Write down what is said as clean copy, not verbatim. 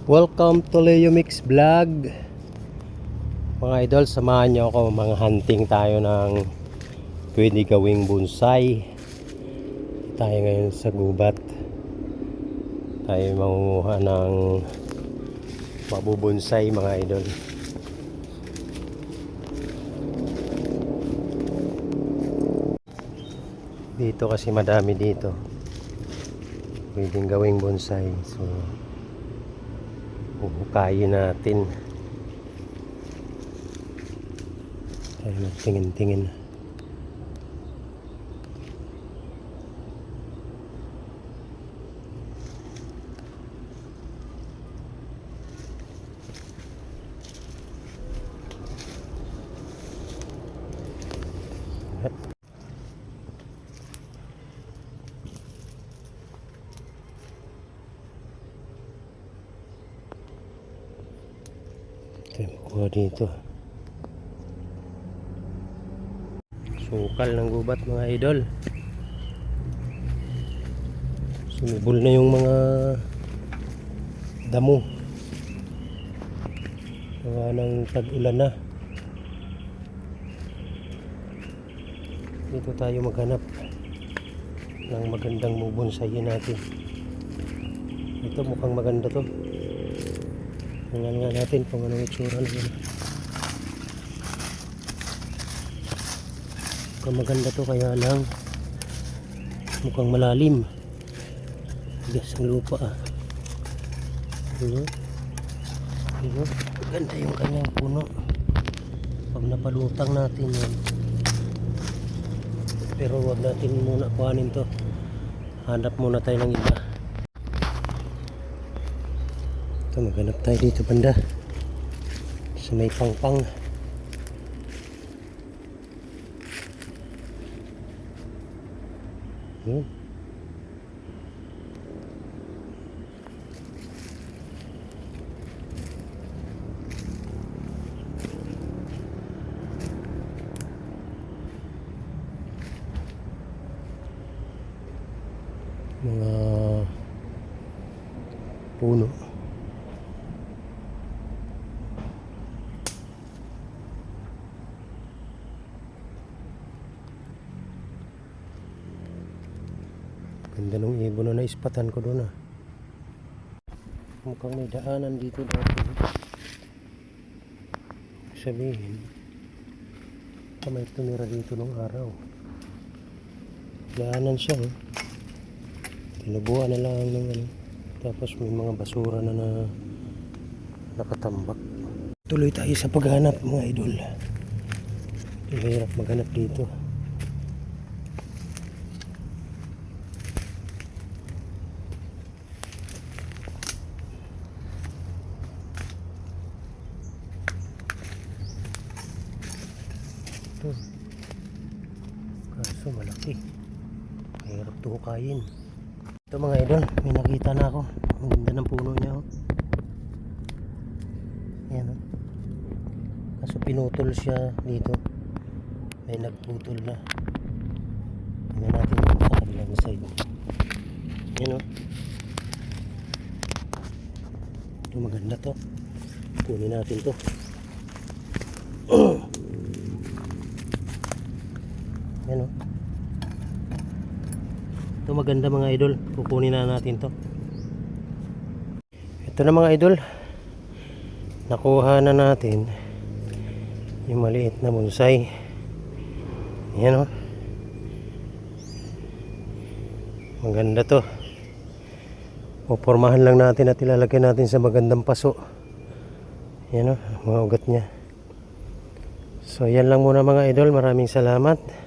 Welcome to Leo Mix Vlog. Mga idol, samahan niyo ako, mga hunting tayo ng pwede gawing bonsai. Tayo ngayon sa gubat. Tayo mangunguha ng mabubonsai mga idol. Dito kasi madami dito. Pwedeng gawing bonsai. So huhukayin natin. Tayo magtingin-tingin. Tayo makuha dito. Sukal ng gubat mga idol. Sumibol na yung mga damo. Mga nang tag-ulan na. Dito tayo maghanap ng magandang mubonsayin natin. Ito mukhang maganda to. Tingnan nga natin kung anong itsura naman. Mukhang maganda to, kaya lang mukhang malalim. Bigas ang lupa ah. Maganda yung kanyang puno. Pag napalutang natin yan. Pero wag natin muna kuhanin to. Hanap muna tayo ng iba. Ito, maghanap tayo dito banda sa may pangpang. Mga puno. Ganda nung ibon na naispatan ko doon ah. Mukhang may daanan dito dati. Sabihin, may tumira dito nung araw. Daanan siya eh. Tinubuan na lang ng ano. Tapos may mga basura na nakatambak. Tuloy tayo sa paghanap mga idol. Hirap maghanap dito. Ito. Kaso malaki. Hirap ito hukayin. Ito mga idol, may nakita na ako. Ang ganda ng puno niya oh. Ayan oh. Kaso pinutol siya dito. May nagputol na. Tingnan natin sa kabilang side. Ayan oh. Ito maganda to. Kunin natin to. Ayan oh. Ito maganda mga idol. Kukunin na natin to. Ito na mga idol. Nakuha na natin yung maliit na bonsai. Ayan o. Maganda to. Pupormahan lang natin at ilalagay natin sa magandang paso. Ayan o. Mga ugat nya. So yan lang muna mga idol. Maraming salamat.